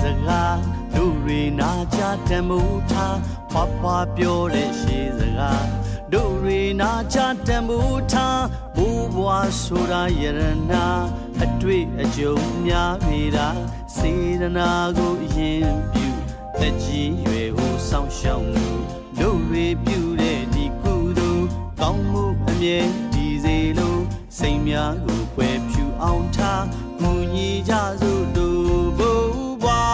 စကားလူတွေနာကြတမှုထားဖွားဖွားပြောတဲ့ရှေးစကားလူတွေနာကြတမှုထားဘူဘွားဆိုတာယရနာအတွေ့အကြုံများပေတာစေတနာကိုရင်ပြုသက်ကြီးရွယ်ကိုစောင့်ရှောက်မှုလူတွေပြုတဲ့ဒီကုသိုလ်ကောင်းမှုအမြဲဒီစေလို့စိတ်များကိုဖွယ်ဖြူအောင်ထားမှုညီကြစို့တို့ဘုရာ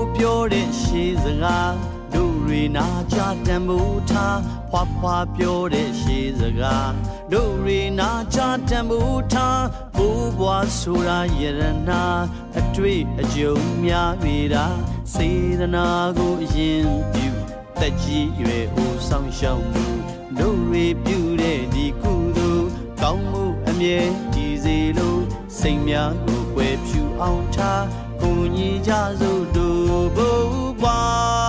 းပြောတဲ့ရှေးစကားလူတွေနာကြတံမိုးထားဖွားဖွားပြောတဲ့ရှေးစကားလူတွေနာကြတံမိုးထားဘိုးဘွားဆိုတာယရနာအတွေ့အကြုံများပေတာစေတနာကိုအရင်ပြုသက်ကြီးရွယ်အိုဆောင်ရှောက်မှုလူတွေပြုတဲ့ဒီကုသိုလ်ကောင်းမှုအမြဲဒီစေလို့စိတ်များကိုွယ်ဖြူအောင်ထားကိုညီကြစို့တို့ဘုရား